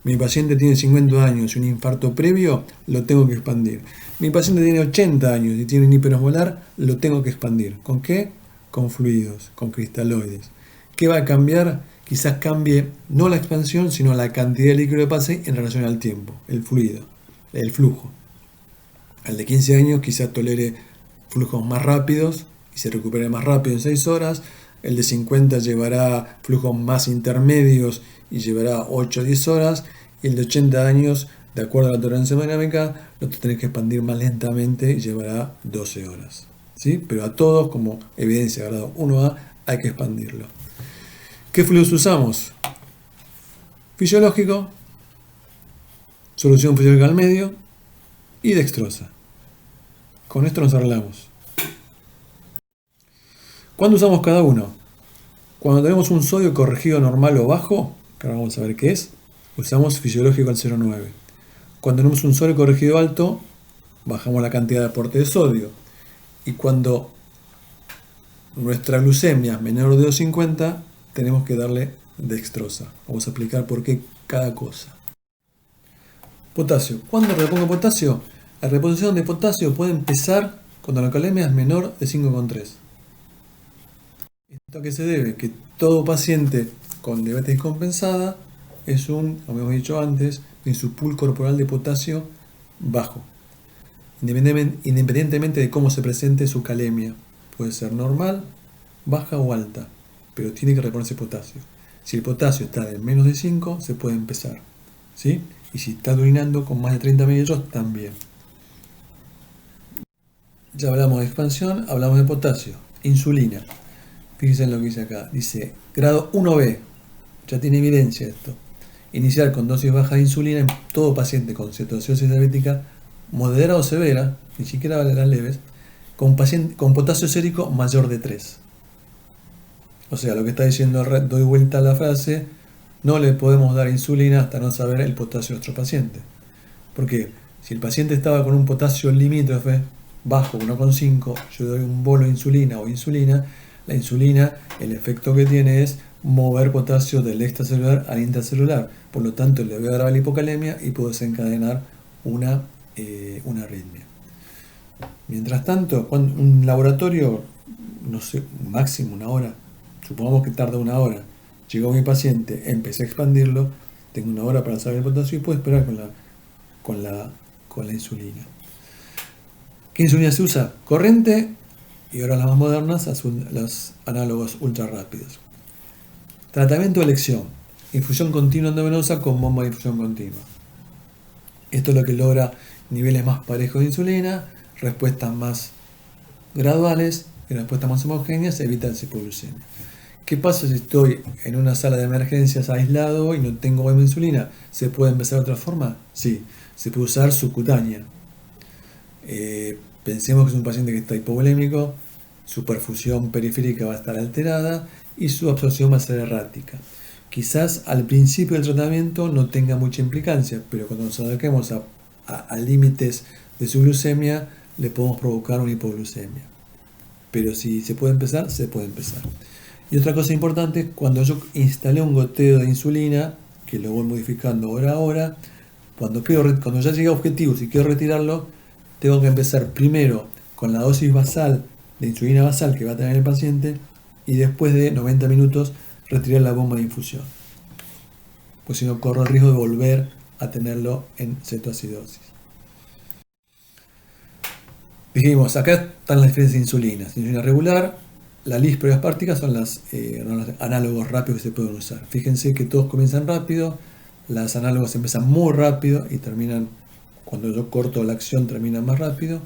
Mi paciente tiene 50 años y un infarto previo, lo tengo que expandir. Mi paciente tiene 80 años y tiene un hiperosmolar, lo tengo que expandir. ¿Con qué? Con fluidos, con cristaloides. ¿Qué va a cambiar? Quizás cambie no la expansión, sino la cantidad de líquido que pase en relación al tiempo, el fluido, el flujo. Al de 15 años quizás tolere flujos más rápidos y se recupere más rápido en 6 horas. El de 50 llevará flujos más intermedios y llevará 8 o 10 horas. Y el de 80 años, de acuerdo a la tolerancia hemodinámica, lo tenés que expandir más lentamente y llevará 12 horas. ¿Sí? Pero a todos, como evidencia grado 1A, hay que expandirlo. ¿Qué fluidos usamos? Fisiológico, solución fisiológica al medio y dextrosa. Con esto nos arreglamos. ¿Cuándo usamos cada uno? Cuando tenemos un sodio corregido normal o bajo, que ahora vamos a ver qué es, usamos fisiológico al 0,9. Cuando tenemos un sodio corregido alto, bajamos la cantidad de aporte de sodio. Y cuando nuestra glucemia es menor de 250, tenemos que darle dextrosa. Vamos a explicar por qué cada cosa. Potasio. ¿Cuándo repongo potasio? La reposición de potasio puede empezar cuando la alcalemia es menor de 5,3. ¿Esto a qué se debe? Que todo paciente con diabetes compensada es como hemos dicho antes, en su pool corporal de potasio bajo, independientemente de cómo se presente su calemia. Puede ser normal, baja o alta, pero tiene que reponerse potasio. Si el potasio está de menos de 5, se puede empezar, ¿sí? Y si está urinando con más de 30 mililitros, también. Ya hablamos de expansión, hablamos de potasio. Insulina. Fíjense en lo que dice acá. Dice grado 1B. Ya tiene evidencia esto. iniciar con dosis baja de insulina en todo paciente con cetoacidosis diabética moderada o severa, ni siquiera vale las leves, con potasio sérico mayor de 3. O sea, lo que está diciendo, doy vuelta a la frase, no le podemos dar insulina hasta no saber el potasio de nuestro paciente. Porque si el paciente estaba con un potasio limítrofe bajo 1,5, yo doy un bolo de insulina o insulina, la insulina, el efecto que tiene es mover potasio del extracelular al intracelular. Por lo tanto, le voy a dar a la hipocalemia y puedo desencadenar una arritmia. Mientras tanto, cuando un laboratorio, no sé, máximo una hora, supongamos que tarda una hora, llegó mi paciente, empecé a expandirlo, tengo una hora para saber el potasio y puedo esperar con la insulina. ¿Qué insulina se usa? Corriente y ahora las más modernas, los análogos ultra rápidos. Tratamiento de elección. Infusión continua endovenosa con bomba de infusión continua. Esto es lo que logra niveles más parejos de insulina, respuestas más graduales y respuestas más homogéneas, evita la hipoglucemia. ¿Qué pasa si estoy en una sala de emergencias aislado y no tengo bomba de insulina? ¿Se puede empezar de otra forma? Sí, se puede usar subcutánea. Pensemos que es un paciente que está hipovolémico, su perfusión periférica va a estar alterada y su absorción va a ser errática. Quizás al principio del tratamiento no tenga mucha implicancia, pero cuando nos acerquemos a límites de su glucemia, le podemos provocar una hipoglucemia. Pero si se puede empezar, se puede empezar. Y otra cosa importante, cuando yo instalé un goteo de insulina, que lo voy modificando hora a hora, cuando ya llegué a objetivos y quiero retirarlo, tengo que empezar primero con la dosis basal de insulina basal que va a tener el paciente y después de 90 minutos retirar la bomba de infusión. Pues si no, corro el riesgo de volver a tenerlo en cetoacidosis. Dijimos, acá están las diferencias de insulina. Insulina regular, la lispro y aspartica son los análogos rápidos que se pueden usar. Fíjense que todos comienzan rápido, las análogos empiezan muy rápido y terminan, cuando yo corto la acción, terminan más rápido.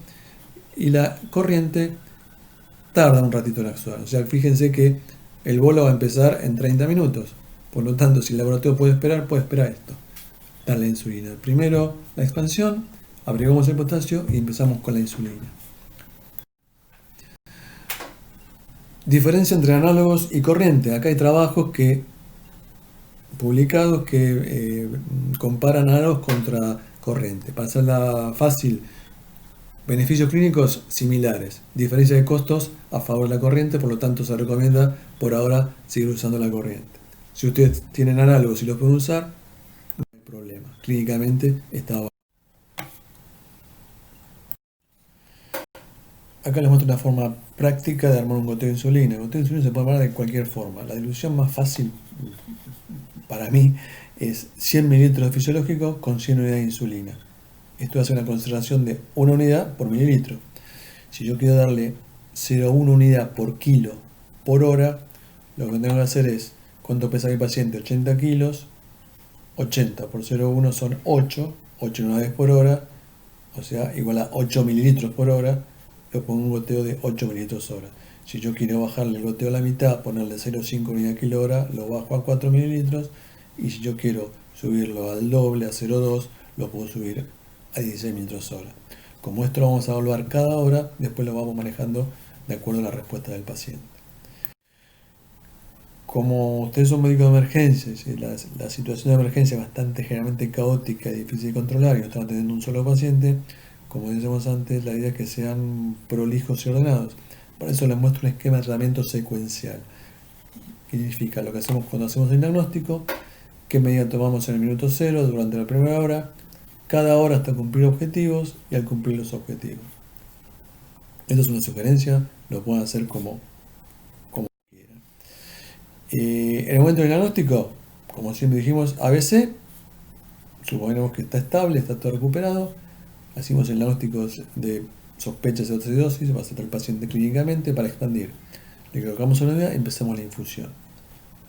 Y la corriente tarda un ratito en actuar. O sea, fíjense que el bolo va a empezar en 30 minutos. Por lo tanto, si el laboratorio puede esperar esto. Darle insulina. Primero la expansión, agregamos el potasio y empezamos con la insulina. Diferencia entre análogos y corriente. Acá hay trabajos publicados que comparan análogos contra corriente. Para hacerla fácil, beneficios clínicos similares. Diferencia de costos a favor de la corriente, por lo tanto se recomienda por ahora seguir usando la corriente. Si ustedes tienen análogos y los pueden usar, no hay problema. Clínicamente está abajo. Acá les muestro una forma práctica de armar un goteo de insulina. El goteo de insulina se puede armar de cualquier forma. La dilución más fácil para mí es 100 mililitros de fisiológico con 100 unidades de insulina. Esto hace una concentración de 1 unidad por mililitro. Si yo quiero darle 0,1 unidad por kilo por hora, lo que tengo que hacer es, ¿cuánto pesa mi paciente? 80 kilos, 80 por 0,1 son 8 unidades por hora, o sea, igual a 8 mililitros por hora, le pongo un goteo de 8 mililitros hora. Si yo quiero bajarle el goteo a la mitad, ponerle 0,5 unidad kilo hora, lo bajo a 4 mililitros, y si yo quiero subirlo al doble, a 0,2, lo puedo subir a 16 mililitros hora. Como esto lo vamos a evaluar cada hora, después lo vamos manejando de acuerdo a la respuesta del paciente. Como ustedes son médicos de emergencia, y la situación de emergencia es bastante generalmente caótica y difícil de controlar y no están atendiendo un solo paciente, como decíamos antes, la idea es que sean prolijos y ordenados. Por eso les muestro un esquema de tratamiento secuencial. ¿Qué significa? Lo que hacemos cuando hacemos el diagnóstico, qué medida tomamos en el minuto 0 durante la primera hora, cada hora hasta cumplir objetivos y al cumplir los objetivos. Esto es una sugerencia, lo pueden hacer como quieran. En el momento del diagnóstico, como siempre dijimos, ABC, suponemos que está estable, está todo recuperado, hacemos el diagnóstico de sospechas de cetoacidosis, va a tratar el paciente clínicamente para expandir. Le colocamos una unidad y empezamos la infusión.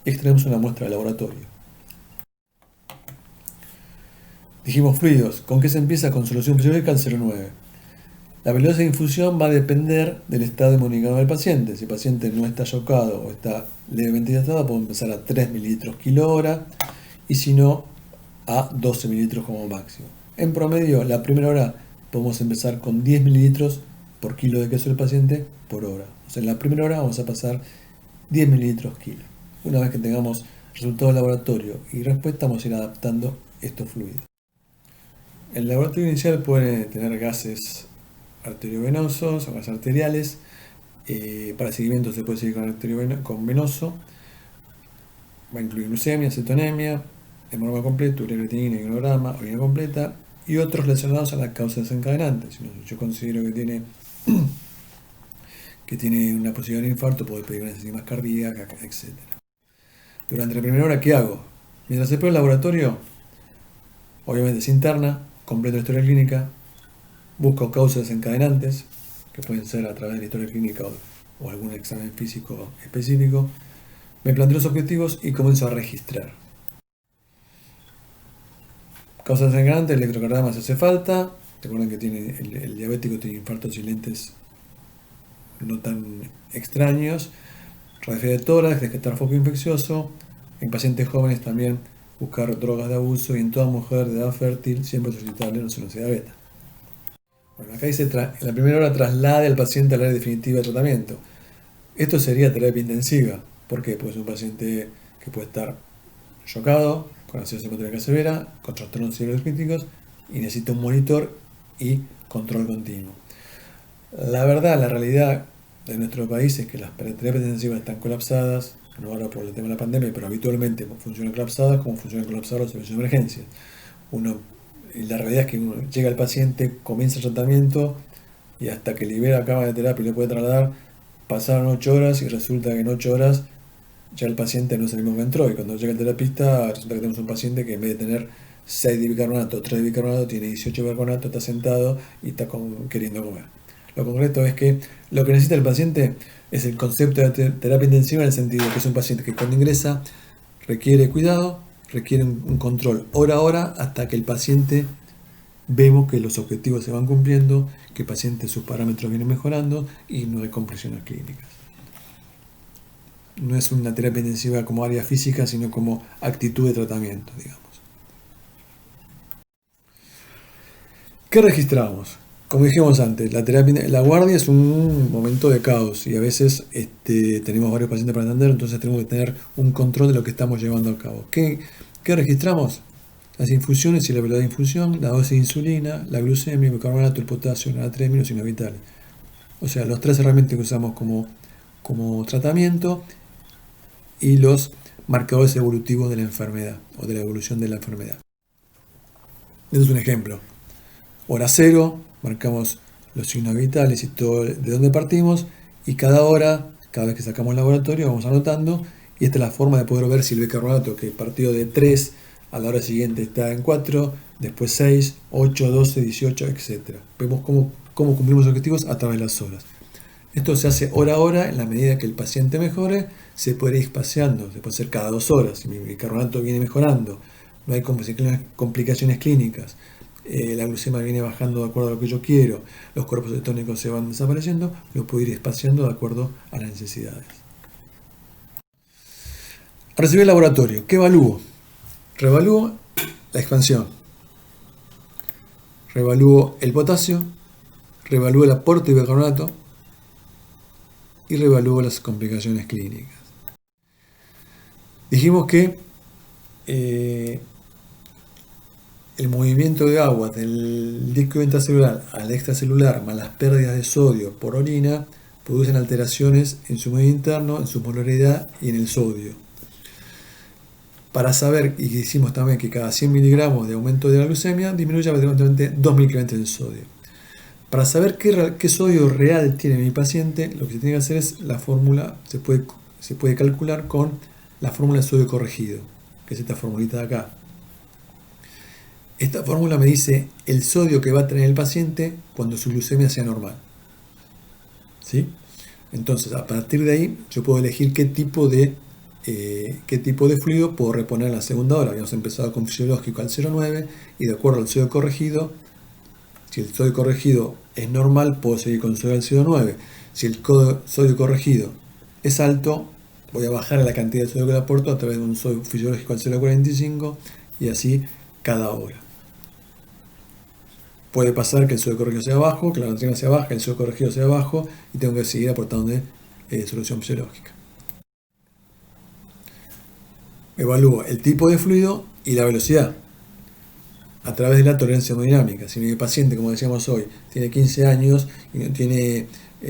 Extraemos una muestra de laboratorio. Dijimos fluidos. ¿Con qué se empieza? Con solución fisiológica al 0,9. La velocidad de infusión va a depender del estado inmunitario del paciente. Si el paciente no está chocado o está levemente hidratado, puedo empezar a 3 mililitros kilo hora. Y si no, a 12 mililitros como máximo. En promedio, la primera hora podemos empezar con 10 mililitros por kilo de queso del paciente por hora. O sea, en la primera hora vamos a pasar 10 mililitros kilo. Una vez que tengamos resultados de laboratorio y respuesta, vamos a ir adaptando estos fluidos. El laboratorio inicial puede tener gases arteriovenosos o gases arteriales. Para seguimiento se puede seguir con venoso. Va a incluir glucemia, cetonemia, hemograma completo, urea creatinina, hemograma, orina completa y otros relacionados a las causas desencadenantes. Si yo considero que tiene una posibilidad de infarto, puedo pedir unas enzimas cardíacas, etc. Durante la primera hora, ¿qué hago? Mientras espero el laboratorio, obviamente se interna, completo la historia clínica, busco causas desencadenantes, que pueden ser a través de la historia clínica o algún examen físico específico, me planteo los objetivos y comienzo a registrar. Causas desencadenantes, el electrocardiograma si hace falta. Recuerden que el diabético tiene infartos silentes no tan extraños. Radiografía de tórax, detectar foco infeccioso. En pacientes jóvenes también buscar drogas de abuso y en toda mujer de edad fértil siempre solicitar lenosidosis beta. Bueno, acá dice, en la primera hora traslade al paciente al área definitiva de tratamiento. Esto sería terapia intensiva. ¿Por qué? Porque es un paciente que puede estar chocado, con acidosis hepática severa, con trastornos críticos y necesita un monitor y control continuo. La verdad, la realidad de nuestro país es que las terapias intensivas están colapsadas, no ahora por el tema de la pandemia, pero habitualmente funcionan colapsadas como funcionan colapsados los servicios de emergencia. La realidad es que uno llega al paciente, comienza el tratamiento y hasta que libera cama de terapia y lo puede trasladar, pasaron 8 horas y resulta que en 8 horas ya el paciente no es el mismo que entró. Y cuando llega el terapista, resulta que tenemos un paciente que en vez de tener 6 de bicarbonato, 3 de bicarbonato, tiene 18 de bicarbonato, está sentado y está queriendo comer. Lo concreto es que lo que necesita el paciente es el concepto de terapia intensiva, en el sentido de que es un paciente que cuando ingresa requiere cuidado, requiere un control hora a hora hasta que el paciente vemos que los objetivos se van cumpliendo, que el paciente sus parámetros vienen mejorando y no hay compresiones clínicas. No es una terapia intensiva como área física, sino como actitud de tratamiento, digamos. ¿Qué registramos? Como dijimos antes, la guardia es un momento de caos y a veces tenemos varios pacientes para atender, entonces tenemos que tener un control de lo que estamos llevando a cabo. ¿Qué registramos? Las infusiones y la velocidad de infusión, la dosis de insulina, la glucemia, el bicarbonato, el potasio, la natremia y los signos vitales. O sea, los 3 herramientas que usamos como tratamiento y los marcadores evolutivos de la enfermedad o de la evolución de la enfermedad. Este es un ejemplo. Hora 0, marcamos los signos vitales y todo de dónde partimos, y cada hora, cada vez que sacamos el laboratorio, vamos anotando, y esta es la forma de poder ver si el bicarbonato que partió de 3 a la hora siguiente está en 4, después 6, 8, 12, 18, etc. Vemos cómo cumplimos los objetivos a través de las horas. Esto se hace hora a hora. En la medida que el paciente mejore, se puede ir espaciando, se puede hacer cada 2 horas. Si mi bicarbonato viene mejorando, no hay complicaciones clínicas, la glucemia viene bajando de acuerdo a lo que yo quiero, los cuerpos cetónicos se van desapareciendo, lo puedo ir espaciando de acuerdo a las necesidades. Al recibir el laboratorio, ¿qué evalúo? Reevalúo la expansión, reevalúo el potasio, reevalúo el aporte de bicarbonato y reevalúo las complicaciones clínicas. Dijimos que el movimiento de agua del líquido intracelular al extracelular más las pérdidas de sodio por orina producen alteraciones en su medio interno, en su molaridad y en el sodio. Para saber, y decimos también que cada 100 miligramos de aumento de la glucemia disminuye aproximadamente 2.000 equivalentes de sodio. Para saber qué sodio real tiene mi paciente, lo que se tiene que hacer es la fórmula, se puede calcular con la fórmula de sodio corregido, que es esta formulita de acá. Esta fórmula me dice el sodio que va a tener el paciente cuando su glucemia sea normal. ¿Sí? Entonces, a partir de ahí, yo puedo elegir qué tipo de fluido puedo reponer en la segunda hora. Habíamos empezado con fisiológico al 0,9 y de acuerdo al sodio corregido, si el sodio corregido es normal, puedo seguir con sodio al 0,9. Si el sodio corregido es alto, voy a bajar la cantidad de sodio que le aporto a través de un sodio fisiológico al 0,45 y así cada hora. Puede pasar que el sodio corregido sea bajo, que la natremia sea baja, el sodio corregido sea bajo y tengo que seguir aportando solución fisiológica. Evalúo el tipo de fluido y la velocidad a través de la tolerancia hemodinámica. Si mi paciente, como decíamos hoy, tiene 15 años y no tiene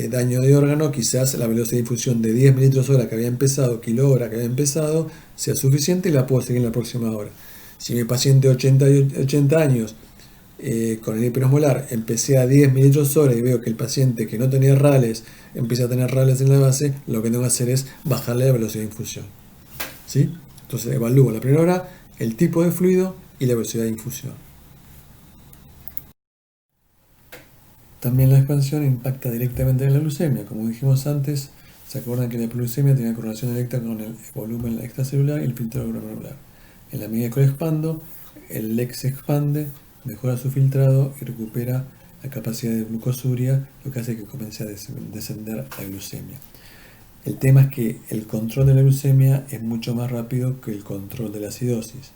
daño de órgano, quizás la velocidad de infusión de 10 mililitros hora que había empezado, kilo hora que había empezado, sea suficiente y la puedo seguir en la próxima hora. Si mi paciente de 80 años con el hiperosmolar empecé a 10 mililitros hora y veo que el paciente que no tenía rales empieza a tener rales en la base, lo que tengo que hacer es bajarle la velocidad de infusión. ¿Sí? Entonces evalúo la primera hora, el tipo de fluido y la velocidad de infusión. También la expansión impacta directamente en la glucemia. Como dijimos antes, se acuerdan que la hipoglucemia tiene correlación directa con el volumen extracelular y el filtrado glomerular. En la medida que lo expando, el LEC se expande, mejora su filtrado y recupera la capacidad de glucosuria, lo que hace que comience a descender la glucemia. El tema es que el control de la glucemia es mucho más rápido que el control de la acidosis.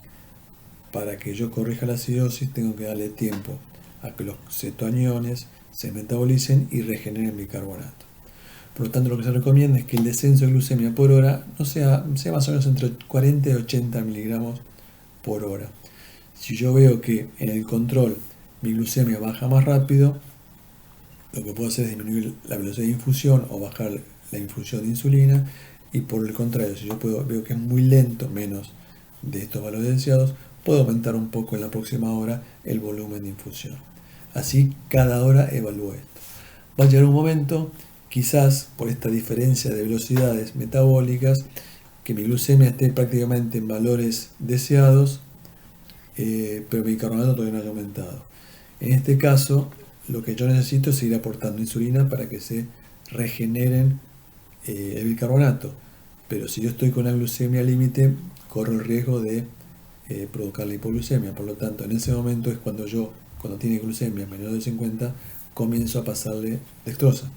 Para que yo corrija la acidosis tengo que darle tiempo a que los cetoaniones se metabolicen y regeneren bicarbonato. Por lo tanto, lo que se recomienda es que el descenso de glucemia por hora no sea más o menos entre 40 y 80 miligramos por hora. Si yo veo que en el control mi glucemia baja más rápido, lo que puedo hacer es disminuir la velocidad de infusión o bajar la infusión de insulina, y por el contrario, si yo veo que es muy lento, menos de estos valores deseados, puedo aumentar un poco en la próxima hora el volumen de infusión. Así cada hora evalúo esto. Va a llegar un momento, quizás por esta diferencia de velocidades metabólicas, que mi glucemia esté prácticamente en valores deseados, pero mi bicarbonato todavía no haya aumentado. En este caso, lo que yo necesito es seguir aportando insulina para que se regeneren el bicarbonato. Pero si yo estoy con la glucemia límite, corro el riesgo de provocar la hipoglucemia. Por lo tanto, en ese momento es cuando tiene glucemia menor de 50, comienzo a pasarle dextrosa,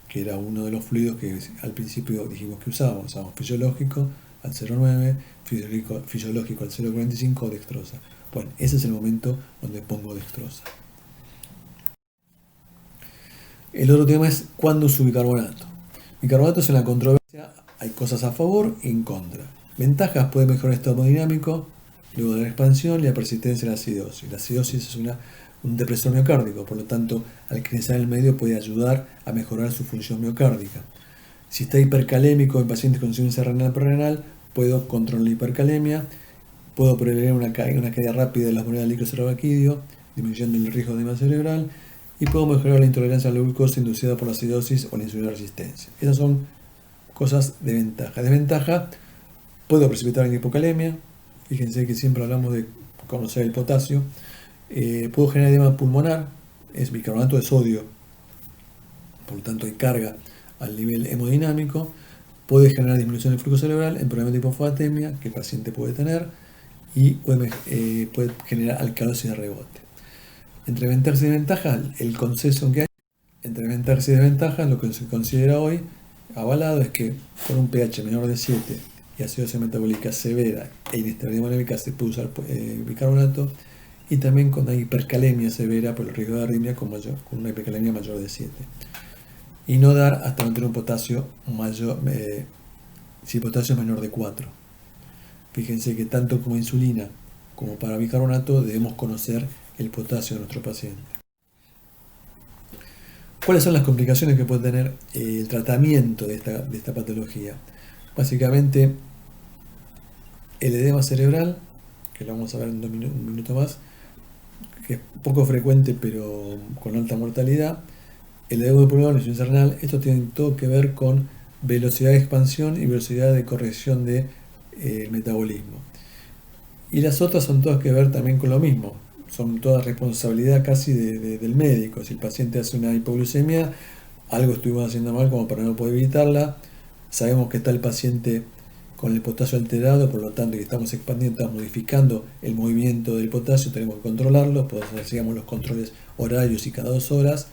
que era uno de los fluidos que al principio dijimos que usábamos. Usábamos fisiológico al 0,9, fisiológico al 0,45 o dextrosa. Bueno, ese es el momento donde pongo dextrosa. El otro tema es cuándo uso bicarbonato. Bicarbonato es una controversia, hay cosas a favor y en contra. Ventajas: puede mejorar el estado hemodinámico luego de la expansión y la persistencia de la acidosis. La acidosis es un depresor miocárdico, por lo tanto, al alcalinizar el medio puede ayudar a mejorar su función miocárdica. Si está hipercalémico en pacientes con insuficiencia renal prerenal, puedo controlar la hipercalemia, puedo prevenir una caída rápida de las monedas de líquido cerebroquídeo, disminuyendo el riesgo de edema cerebral, y puedo mejorar la intolerancia a la glucosa inducida por la acidosis o la insulina resistencia. Esas son cosas de ventaja. Desventaja: puedo precipitar en hipocalemia. Fíjense que siempre hablamos de conocer el potasio. Puedo generar edema pulmonar, es bicarbonato de sodio, por lo tanto hay carga al nivel hemodinámico. Puede generar disminución del flujo cerebral en problemas de hipofosfatemia que el paciente puede tener, y puede generar alcalosis de rebote. Entre ventajas y desventajas, el consenso que hay entre ventajas y desventajas, lo que se considera hoy avalado es que con un pH menor de 7 y acidosis metabólica severa e inestabilidad hemodinámica se puede usar bicarbonato, y también con una hipercalemia severa por el riesgo de arritmia con una hipercalemia mayor de 7. Y no dar hasta mantener un potasio mayor, si el potasio es menor de 4. Fíjense que tanto como insulina como para bicarbonato debemos conocer el potasio de nuestro paciente. ¿Cuáles son las complicaciones que puede tener el tratamiento de esta patología? Básicamente, el edema cerebral, que lo vamos a ver en un minuto más, que es poco frecuente pero con alta mortalidad. El edema pulmonar, la insuficiencia renal, esto tiene todo que ver con velocidad de expansión y velocidad de corrección de metabolismo. Y las otras son todas que ver también con lo mismo, son toda responsabilidad casi del médico. Si el paciente hace una hipoglucemia, algo estuvimos haciendo mal como para no poder evitarla. Sabemos que está el paciente con el potasio alterado, por lo tanto, que estamos expandiendo, estamos modificando el movimiento del potasio, tenemos que controlarlo, podemos hacer los controles horarios y cada 2 horas.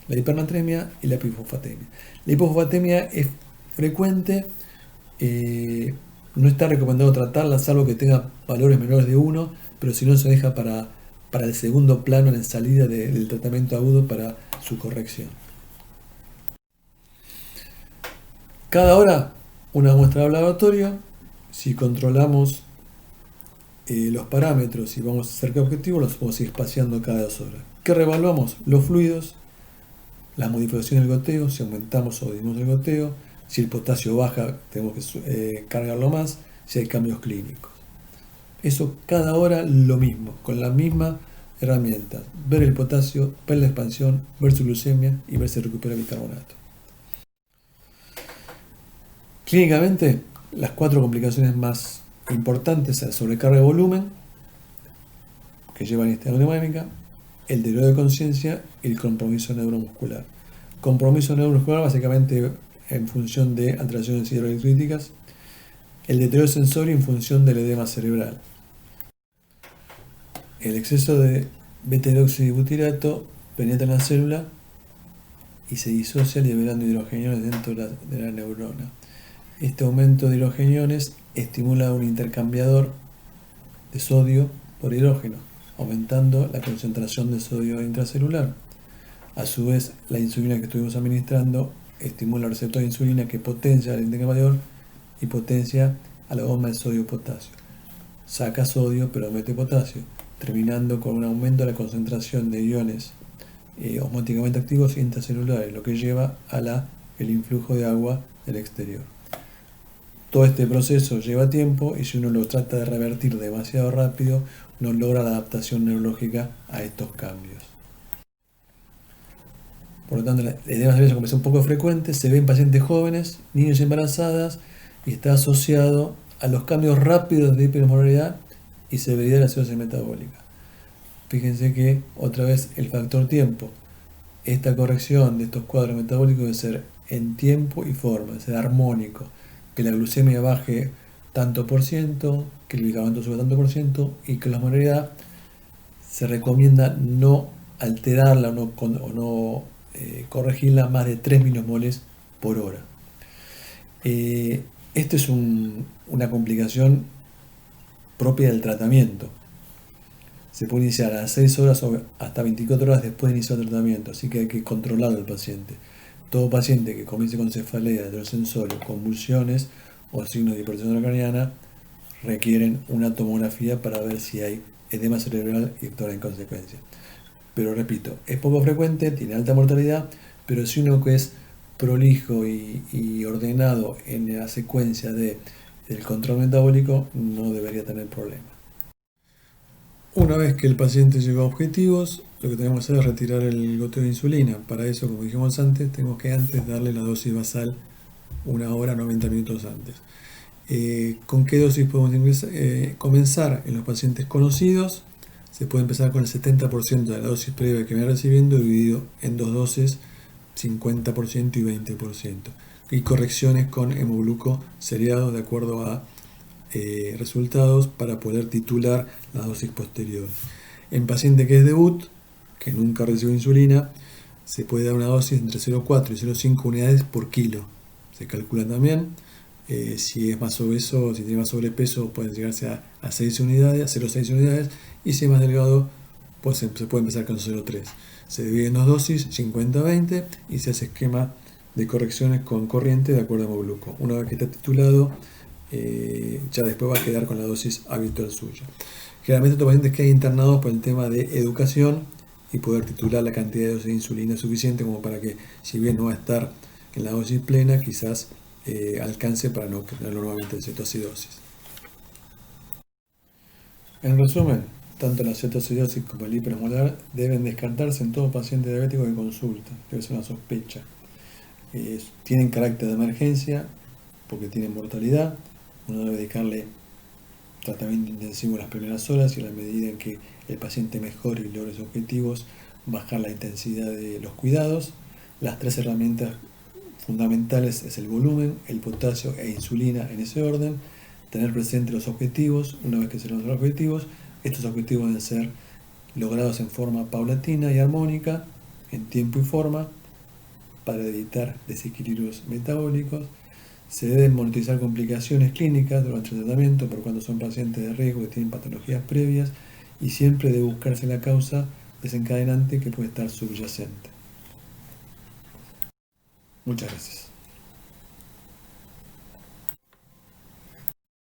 La hipernatremia y la hipofosfatemia. La hipofosfatemia es frecuente, no está recomendado tratarla salvo que tenga valores menores de 1, pero si no se deja para el segundo plano en salida del tratamiento agudo para su corrección. Cada hora una muestra de laboratorio. Si controlamos los parámetros y vamos cerca de objetivos, los podemos ir espaciando cada 2 horas. ¿Qué reevaluamos? Los fluidos, las modificaciones del goteo, si aumentamos o disminuimos el goteo, si el potasio baja tenemos que cargarlo más, si hay cambios clínicos. Eso cada hora lo mismo, con la misma herramienta. Ver el potasio, ver la expansión, ver su glucemia y ver si recupera el bicarbonato. Clínicamente, las 4 complicaciones más importantes son la sobrecarga de volumen, que llevan esta hemodinámica, el deterioro de conciencia y el compromiso neuromuscular. Compromiso neuromuscular básicamente en función de alteraciones hidroelectríticas, el deterioro sensorio en función del edema cerebral. El exceso de beta-hidroxibutirato penetra en la célula y se disocia liberando hidrogeniones dentro de la neurona. Este aumento de hidrogeniones estimula un intercambiador de sodio por hidrógeno, aumentando la concentración de sodio intracelular. A su vez, la insulina que estuvimos administrando estimula el receptor de insulina que potencia al intercambiador y potencia a la bomba de sodio-potasio. Saca sodio pero mete potasio, terminando con un aumento de la concentración de iones osmóticamente activos intracelulares, lo que lleva a el influjo de agua del exterior. Todo este proceso lleva tiempo y si uno lo trata de revertir demasiado rápido, no logra la adaptación neurológica a estos cambios. Por lo tanto, el edema cerebral como es un poco frecuente, se ve en pacientes jóvenes, niños y embarazadas y está asociado a los cambios rápidos de hiperosmolaridad y severidad de la cirrosis metabólica. Fíjense que otra vez el factor tiempo. Esta corrección de estos cuadros metabólicos debe ser en tiempo y forma, debe ser armónico, que la glucemia baje tanto por ciento, que el bicarbonato suba tanto por ciento y que la osmolaridad se recomienda no alterarla o no corregirla más de 3 milimoles por hora. Esto es una complicación propia del tratamiento. Se puede iniciar a las 6 horas o hasta 24 horas después de iniciar el tratamiento, así que hay que controlar al paciente. Todo paciente que comience con cefalea, dolor sensorio, convulsiones o signos de hipertensión intracraniana requieren una tomografía para ver si hay edema cerebral y actuar en consecuencia. Pero repito, es poco frecuente, tiene alta mortalidad, pero si uno que es prolijo y ordenado en la secuencia del control metabólico, no debería tener problema. Una vez que el paciente llegó a objetivos, lo que tenemos que hacer es retirar el goteo de insulina. Para eso, como dijimos antes, tenemos que antes darle la dosis basal 1 hora, 90 minutos antes. ¿Con qué dosis podemos comenzar? En los pacientes conocidos, se puede empezar con el 70% de la dosis previa que viene recibiendo, dividido en 2 dosis, 50% y 20%. Y correcciones con hemoglucoseriados de acuerdo a resultados para poder titular la dosis posterior. En paciente que es debut, que nunca recibió insulina, se puede dar una dosis entre 0,4 y 0,5 unidades por kilo. Se calcula también. Si es más obeso, si tiene más sobrepeso, pueden llegarse a 6 unidades, a 0,6 unidades, y si es más delgado, pues se puede empezar con 0,3. Se divide en 2 dosis, 50-20, y se hace esquema de correcciones con corriente de acuerdo a hemogluco. Una vez que está titulado, ya después va a quedar con la dosis habitual suya. Generalmente estos pacientes quedan internados por el tema de educación y poder titular la cantidad de dosis de insulina suficiente como para que, si bien no va a estar en la dosis plena, quizás alcance para no tener nuevamente cetoacidosis. En resumen, tanto la cetoacidosis como el hiperosmolar deben descartarse en todo paciente diabético que consulta, debe ser una sospecha. Tienen carácter de emergencia porque tienen mortalidad. Uno debe dedicarle tratamiento intensivo en las primeras horas y a la medida en que el paciente mejore y logre sus objetivos, bajar la intensidad de los cuidados. Las 3 herramientas fundamentales es el volumen, el potasio e insulina en ese orden. Tener presente los objetivos. Una vez que se logran los objetivos, estos objetivos deben ser logrados en forma paulatina y armónica, en tiempo y forma, para evitar desequilibrios metabólicos. Se deben monitorizar complicaciones clínicas durante el tratamiento por cuando son pacientes de riesgo que tienen patologías previas y siempre debe buscarse la causa desencadenante que puede estar subyacente. Muchas gracias.